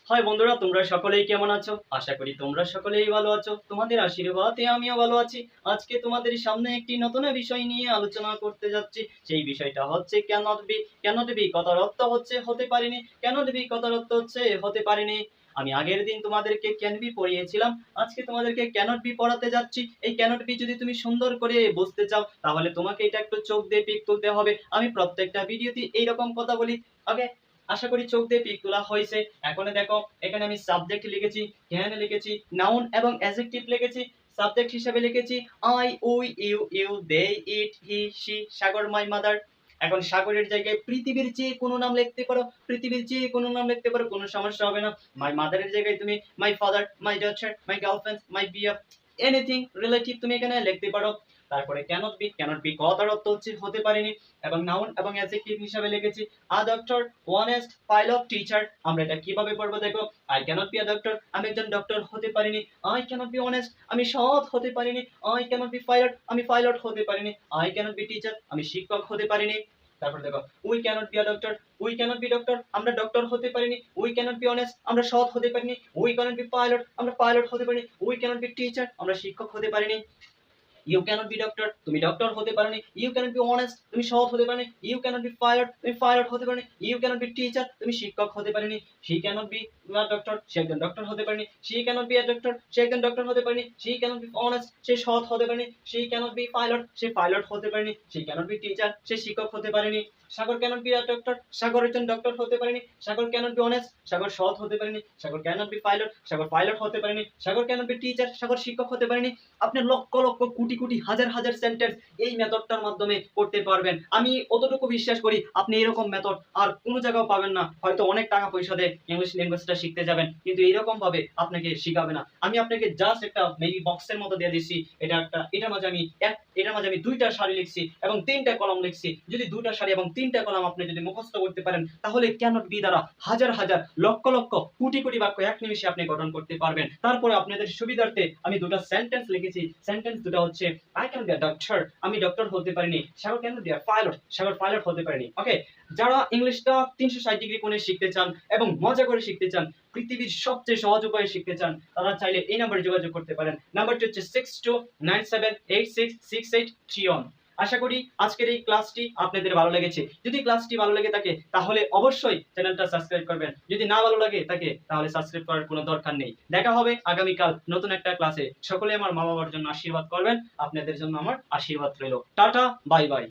High বন্ধুরা, তোমরা সকলেই কেমন আছো? আশা করি তোমরা সকলেই ভালো আছো। তোমাদের আশীর্বাদে আমিও ভালো আছি। আজকে তোমাদের সামনে একটি নতুন বিষয় নিয়ে আলোচনা করতে যাচ্ছি। সেই বিষয়টা হচ্ছে ক্যানট বি। ক্যানট বি কথার অর্থ হচ্ছে হতে পারেনি। ক্যানট বি কথার অর্থ হচ্ছে হতে পারেনি। আমি আগের দিন তোমাদেরকে ক্যান বি পড়িয়েছিলাম। আজকে তোমাদেরকে ক্যানট বি পড়াতে যাচ্ছি। এই ক্যানট বি যদি তুমি সুন্দর করে বুঝতে চাও, তাহলে তোমাকে এটা একটু চোখ দিয়ে পিক তুলতে হবে। আমি প্রত্যেকটা ভিডিওতে এইরকম কথা বলি। ওকে, আশা করি চোখ দিয়ে পিক তোলা হয়েছে। এখন দেখো, এখানে আমি সাবজেক্ট লিখেছি, ক্যান লিখেছি, নাউন এবং অ্যাডজেক্টিভ লিখেছি। সাবজেক্ট হিসেবে লিখেছি I, we, you, they, it, he, she, Sagar, my mother. এখন সাগরের জায়গায় পৃথিবীর যে কোনো নাম লিখতে পারো, পৃথিবীর যে কোনো নাম লিখতে পারো, কোনো সমস্যা হবে না। মাই মাদারের জায়গায় তুমি my father, my daughter, my girlfriend, my bear, anything relative তুমি এখানে লিখতে পারো। তারপরে ক্যানট বি কথার অর্থ হচ্ছে হতে পারেনি, এবং নাউন এবং অ্যাডজেক্টিভ হিসাবে লিখেছি a doctor, honest, pilot, teacher. আমরা এটা কিভাবে পড়বো দেখো। I cannot be a doctor, আমি একজন ডক্টর হতে পারিনি। আই ক্যানট বি অনেস্ট, আমি সৎ হতে পারিনি। আই ক্যানট বি পাইলট, আমি পাইলট হতে পারিনি। আই ক্যানট বি টিচার, আমি শিক্ষক হতে পারিনি। তারপর দেখো, we cannot be a doctor, we cannot be doctor, আমরা ডক্টর হতে পারিনি। উই ক্যানট বি অনেস্ট, আমরা সৎ হতে পারিনি। উই ক্যানট বি পাইলট, আমরা পাইলট হতে পারিনি। উই ক্যানট বি টিচার, আমরা শিক্ষক হতে পারিনি। ইউ ক্যানট বি ডক্টর, তুমি ডক্টর হতে পারোনি। ইউ ক্যানট বি অনেস্ট, তুমি সৎ হতে পারোনি। ইউ ক্যানট বি পাইলট, তুমি পাইলট হতে পারোনি। ইউ ক্যানট বি টিচার, তুমি শিক্ষক হতে পারোনি। শি ক্যানট বি ডক্টর, সে একজন ডক্টর হতে পারেনি। She cannot be a doctor, সে একজন ডক্টর হতে পারেনি। শি ক্যানট বি অনেস্ট, সে সৎ হতে পারেনি। শি ক্যানট বি পাইলট, সে পাইলট হতে পারেনি। শি ক্যানট বি টিচার, সে শিক্ষক হতে পারেনি। Sagar cannot be a doctor, Sagar একজন ডক্টর হতে পারেনি। Sagar cannot be honest, Sagar সৎ হতে পারেনি। Sagar cannot be pilot, Sagar pilot হতে পারেনি। সাগর ক্যানট বি টিচার, সাগর শিক্ষক হতে পারেনি। আপনি লক্ষ লক্ষ কোটি কোটি হাজার হাজার সেন্টেন্স এই মেথডটার মাধ্যমে করতে পারবেন। আমি অতটুকু বিশ্বাস করি আপনি এরকম মেথড আর কোনো জায়গাও পাবেন না। হয়তো অনেক টাকা পয়সা দিয়ে ইংলিশ ল্যাঙ্গুয়েজটা শিখতে যাবেন, কিন্তু এরকম ভাবে আপনাকে শিখাবে না। আমি আপনাকে জাস্ট একটা মেবি বক্সের মতো দিয়ে দিচ্ছি। এটার মাঝে আমি দুইটা সারি লিখছি এবং তিনটা কলাম লিখছি। যদি দুইটা সারি এবং তিনটা কলাম আপনি যদি মুখস্থ করতে পারেন, তাহলে ক্যানট বি দ্বারা হাজার হাজার লক্ষ লক্ষ কোটি কোটি বাক্য এক নিমিষে আপনি গঠন করতে পারবেন। তারপরে আপনাদের সুবিধার্থে আমি দুটো সেন্টেন্স লিখেছি। সেন্টেন্স দুটো হচ্ছে I can be a doctor, আমি ডক্টর হতে পারিনি। Sagar can be a pilot, Sagar pilot হতে পারিনি। ওকে, যারা ইংলিশটা 360 ডিগ্রি কোণে শিখতে চান এবং মজা করে শিখতে চান, পৃথিবীর সবচেয়ে সহজ উপায়ে শিখতে চান, তারা চাইলে এই নাম্বারে যোগাযোগ করতে পারেন। নাম্বারটি হচ্ছে 6297866331। আশা করি আজকের এই ক্লাসটি আপনাদের ভালো লেগেছে। যদি ক্লাসটি ভালো লেগে থাকে, তাহলে অবশ্যই চ্যানেলটা সাবস্ক্রাইব করবেন। যদি না ভালো লাগে থাকে, তাহলে সাবস্ক্রাইব করার কোনো দরকার নেই। দেখা হবে আগামীকাল নতুন একটা ক্লাসে। সকলে আমার মা বাবার জন্য আশীর্বাদ করবেন। আপনাদের জন্য আমার আশীর্বাদ রইল। Tata, bye bye.